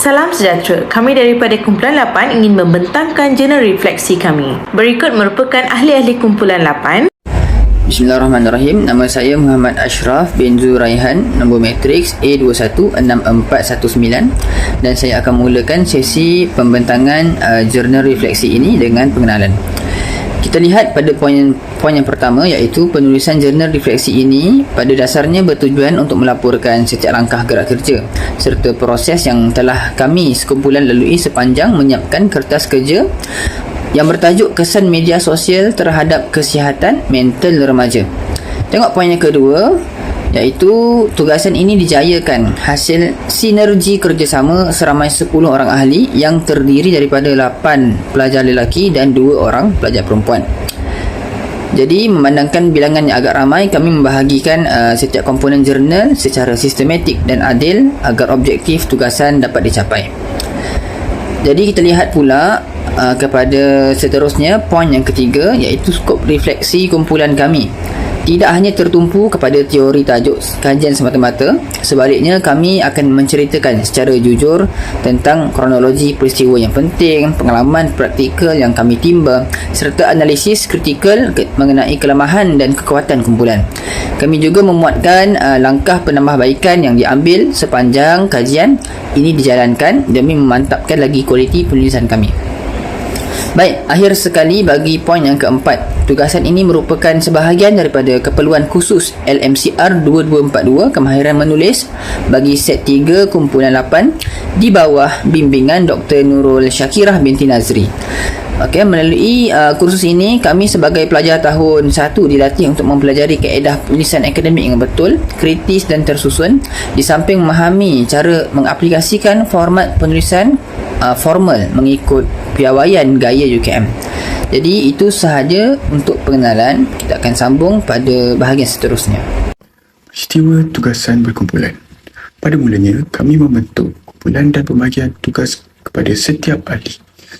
Salam sejahtera, kami daripada Kumpulan 8 ingin membentangkan jurnal refleksi kami. Berikut merupakan ahli-ahli Kumpulan 8. Bismillahirrahmanirrahim. Nama saya Muhammad Ashraf bin Zuraihan, nombor matriks A216419, dan saya akan mulakan sesi pembentangan jurnal refleksi ini dengan pengenalan. Kita lihat pada poin yang pertama, iaitu penulisan jurnal refleksi ini pada dasarnya bertujuan untuk melaporkan setiap langkah gerak kerja serta proses yang telah kami sekumpulan lalui sepanjang menyiapkan kertas kerja yang bertajuk kesan media sosial terhadap kesihatan mental remaja. Tengok poin yang kedua, iaitu tugasan ini dijayakan hasil sinergi kerjasama seramai 10 orang ahli yang terdiri daripada 8 pelajar lelaki dan 2 orang pelajar perempuan. Jadi memandangkan bilangan yang agak ramai, kami membahagikan setiap komponen jurnal secara sistematik dan adil agar objektif tugasan dapat dicapai. Jadi kita lihat pula kepada seterusnya, poin yang ketiga, iaitu skop refleksi kumpulan kami tidak hanya tertumpu kepada teori tajuk kajian semata-mata. Sebaliknya, kami akan menceritakan secara jujur tentang kronologi peristiwa yang penting, pengalaman praktikal yang kami timba, serta analisis kritikal mengenai kelemahan dan kekuatan kumpulan. Kami juga memuatkan langkah penambahbaikan yang diambil sepanjang kajian ini dijalankan demi memantapkan lagi kualiti penulisan kami. Baik, akhir sekali bagi poin yang keempat, tugasan ini merupakan sebahagian daripada keperluan khusus LMCR 2242 kemahiran menulis bagi set 3 kumpulan 8 di bawah bimbingan Dr. Nurul Syakirah binti Nazri. Okey, melalui kursus ini, kami sebagai pelajar tahun 1 dilatih untuk mempelajari kaedah penulisan akademik yang betul, kritis dan tersusun, di samping memahami cara mengaplikasikan format penulisan formal mengikut piawaian gaya UKM. Jadi itu sahaja untuk pengenalan. Kita akan sambung pada bahagian seterusnya. Peristiwa tugasan berkumpulan. Pada mulanya, kami membentuk kumpulan dan pembagian tugas kepada setiap ahli.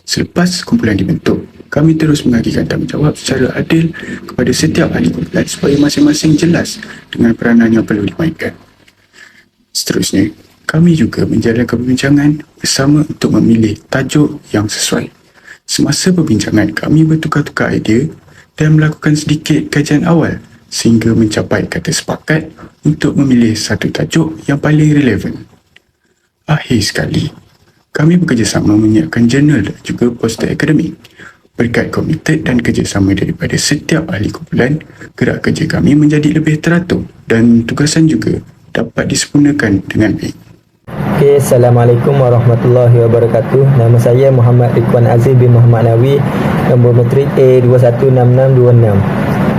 Selepas kumpulan dibentuk, kami terus mengagikan tanggungjawab secara adil kepada setiap ahli kumpulan supaya masing-masing jelas dengan peranan yang perlu dimainkan. Seterusnya, kami juga menjalankan perbincangan bersama untuk memilih tajuk yang sesuai. Semasa perbincangan, kami bertukar-tukar idea dan melakukan sedikit kajian awal sehingga mencapai kata sepakat untuk memilih satu tajuk yang paling relevan. Akhir sekali, kami bekerjasama menyiapkan jurnal dan juga poster akademik. Berkat komited dan kerjasama daripada setiap ahli kumpulan, gerak kerja kami menjadi lebih teratur dan tugasan juga dapat disempurnakan dengan baik. Okay, Assalamualaikum warahmatullahi wabarakatuh. Nama saya Muhammad Ridwan Aziz bin Muhammad Nawi, nombor matrik A216626.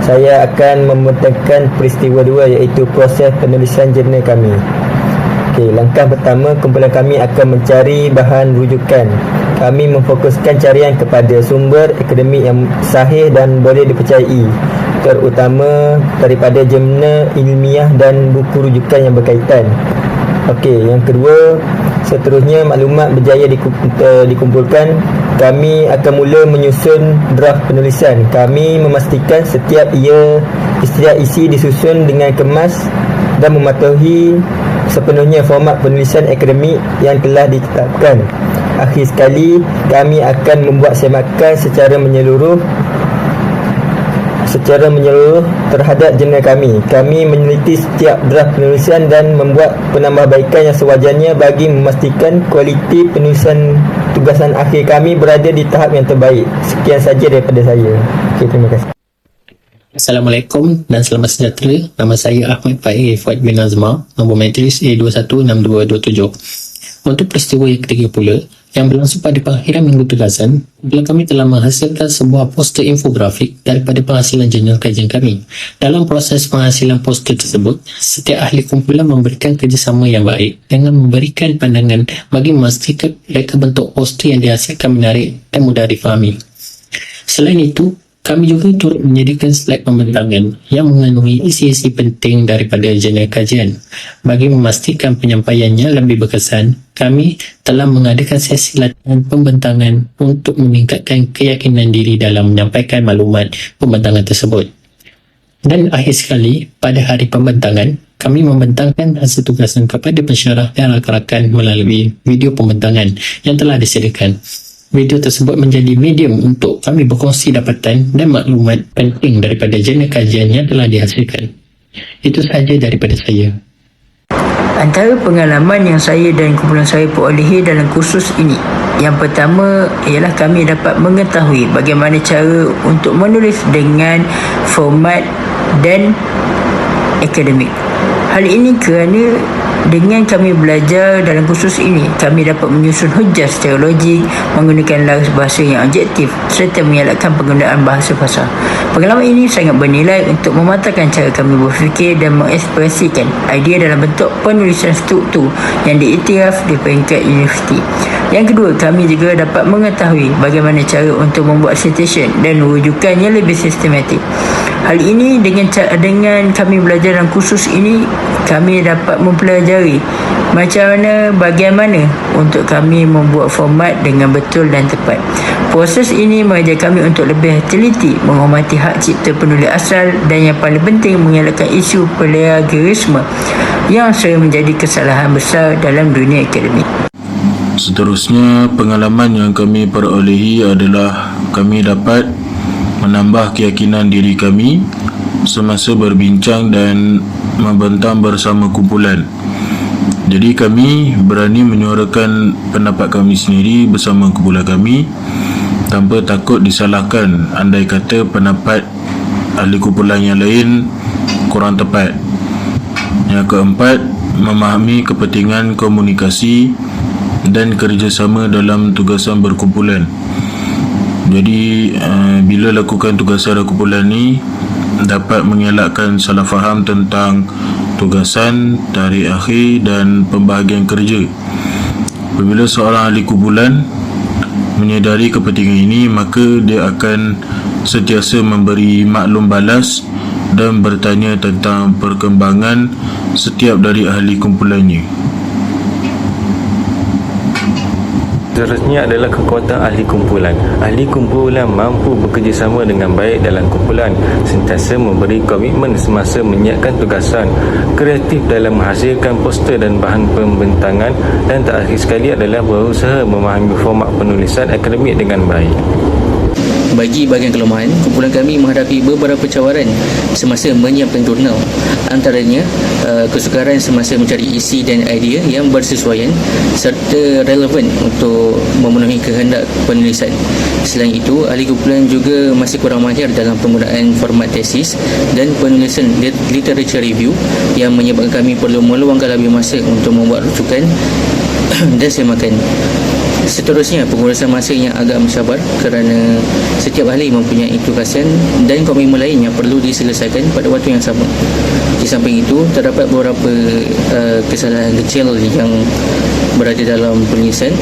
Saya akan membentangkan peristiwa 2, iaitu proses penulisan jurnal kami. Okay, langkah pertama, kumpulan kami akan mencari bahan rujukan. Kami memfokuskan carian kepada sumber akademik yang sahih dan boleh dipercayai, terutama daripada jurnal ilmiah dan buku rujukan yang berkaitan. Okey, yang kedua, seterusnya maklumat berjaya dikumpulkan. Kami akan mula menyusun draft penulisan. Kami memastikan setiap isi disusun dengan kemas dan mematuhi sepenuhnya format penulisan akademik yang telah ditetapkan. Akhir sekali, kami akan membuat semakan secara menyeluruh terhadap jurnal kami. Kami meneliti setiap draft penulisan dan membuat penambahbaikan yang sewajarnya bagi memastikan kualiti penulisan tugasan akhir kami berada di tahap yang terbaik. Sekian saja daripada saya. Okay, terima kasih. Assalamualaikum dan selamat sejahtera. Nama saya Ahmad Faiz Fuad bin Azmar, nombor matris A216227. Untuk peristiwa yang ketiga pula, yang berlangsung pada pengakhiran minggu tugasan, kumpulan kami telah menghasilkan sebuah poster infografik daripada penghasilan jurnal kajian kami. Dalam proses penghasilan poster tersebut, setiap ahli kumpulan memberikan kerjasama yang baik dengan memberikan pandangan bagi memastikan reka bentuk poster yang dihasilkan menarik dan mudah difahami. Selain itu, kami juga turut menyediakan slide pembentangan yang mengandungi isi-isi penting daripada jurnal kajian. Bagi memastikan penyampaiannya lebih berkesan, kami telah mengadakan sesi latihan pembentangan untuk meningkatkan keyakinan diri dalam menyampaikan maklumat pembentangan tersebut. Dan akhir sekali, pada hari pembentangan, kami membentangkan hasil tugasan kepada pensyarah dan rakan-rakan melalui video pembentangan yang telah disediakan. Video tersebut menjadi medium untuk kami berkongsi dapatan dan maklumat penting daripada jurnal kajian yang telah dihasilkan. Itu sahaja daripada saya. Antara pengalaman yang saya dan kumpulan saya perolehi dalam kursus ini, yang pertama ialah kami dapat mengetahui bagaimana cara untuk menulis dengan format dan akademik. Hal ini kerana dengan kami belajar dalam kursus ini, kami dapat menyusun hujah secara logik, menggunakan laras bahasa yang objektif serta mengelakkan penggunaan bahasa fasar. Pengalaman ini sangat bernilai untuk mematahkan cara kami berfikir dan mengekspresikan idea dalam bentuk penulisan struktur yang diiktiraf di peringkat universiti. Yang kedua, kami juga dapat mengetahui bagaimana cara untuk membuat citation dan rujukan yang lebih sistematik. Hal ini dengan kami belajar dalam kursus ini, kami dapat mempelajari bagaimana untuk kami membuat format dengan betul dan tepat. Proses ini mengajar kami untuk lebih teliti menghormati hak cipta penulis asal dan yang paling penting mengelakkan isu plagiarisme yang sering menjadi kesalahan besar dalam dunia akademik. Seterusnya, pengalaman yang kami perolehi adalah kami dapat menambah keyakinan diri kami semasa berbincang dan membentang bersama kumpulan. Jadi kami berani menyuarakan pendapat kami sendiri bersama kumpulan kami tanpa takut disalahkan andai kata pendapat ahli kumpulan yang lain kurang tepat. Yang keempat, memahami kepentingan komunikasi dan kerjasama dalam tugasan berkumpulan. Jadi bila lakukan tugasan kumpulan ni dapat mengelakkan salah faham tentang tugasan, tarikh akhir dan pembahagian kerja. Apabila seorang ahli kumpulan menyedari kepentingan ini, maka dia akan sentiasa memberi maklum balas dan bertanya tentang perkembangan setiap dari ahli kumpulannya. Seterusnya adalah kekuatan ahli kumpulan. Ahli kumpulan mampu bekerjasama dengan baik dalam kumpulan, sentiasa memberi komitmen semasa menyiapkan tugasan, kreatif dalam menghasilkan poster dan bahan pembentangan, dan terakhir sekali adalah berusaha memahami format penulisan akademik dengan baik. Bagi bahagian kelemahan, kumpulan kami menghadapi beberapa cabaran semasa menyiapkan jurnal. Antaranya, kesukaran semasa mencari isi dan idea yang bersesuaian serta relevan untuk memenuhi kehendak penulisan. Selain itu, ahli kumpulan juga masih kurang mahir dalam penggunaan format tesis dan penulisan literature review yang menyebabkan kami perlu meluangkan lebih masa untuk membuat rujukan dan semakan. Seterusnya, pengurusan masa yang agak mencabar kerana setiap ahli mempunyai tugasan dan komitmen lain yang perlu diselesaikan pada waktu yang sama. Di samping itu, terdapat beberapa kesalahan kecil yang berada dalam penulisan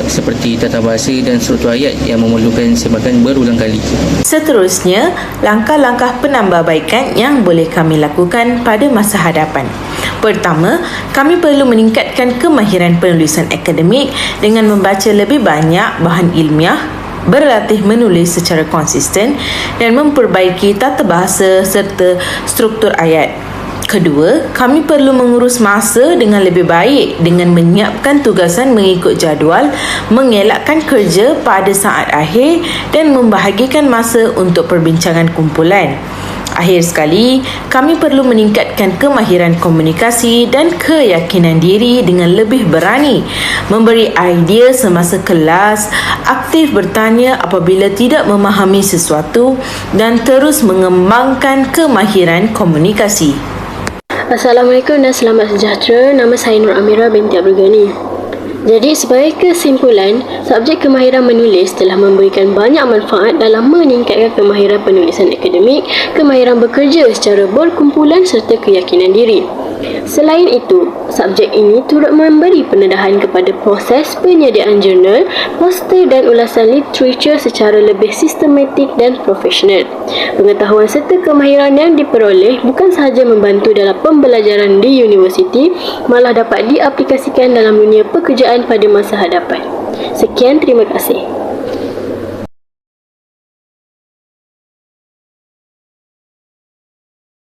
seperti tata bahasa dan struktur ayat yang memerlukan semakan berulang kali. Seterusnya, langkah-langkah penambahbaikan yang boleh kami lakukan pada masa hadapan. Pertama, kami perlu meningkatkan kemahiran penulisan akademik dengan membaca lebih banyak bahan ilmiah, berlatih menulis secara konsisten dan memperbaiki tata bahasa serta struktur ayat. Kedua, kami perlu mengurus masa dengan lebih baik dengan menyiapkan tugasan mengikut jadual, mengelakkan kerja pada saat akhir dan membahagikan masa untuk perbincangan kumpulan. Akhir sekali, kami perlu meningkatkan kemahiran komunikasi dan keyakinan diri dengan lebih berani memberi idea semasa kelas, aktif bertanya apabila tidak memahami sesuatu dan terus mengembangkan kemahiran komunikasi. Assalamualaikum dan selamat sejahtera. Nama saya Nur Amira binti Abdul Ghani. Jadi sebagai kesimpulan, subjek kemahiran menulis telah memberikan banyak manfaat dalam meningkatkan kemahiran penulisan akademik, kemahiran bekerja secara berkumpulan serta keyakinan diri. Selain itu, subjek ini turut memberi pendedahan kepada proses penyediaan jurnal, poster dan ulasan literatur secara lebih sistematik dan profesional. Pengetahuan serta kemahiran yang diperoleh bukan sahaja membantu dalam pembelajaran di universiti, malah dapat diaplikasikan dalam dunia pekerjaan pada masa hadapan. Sekian, terima kasih.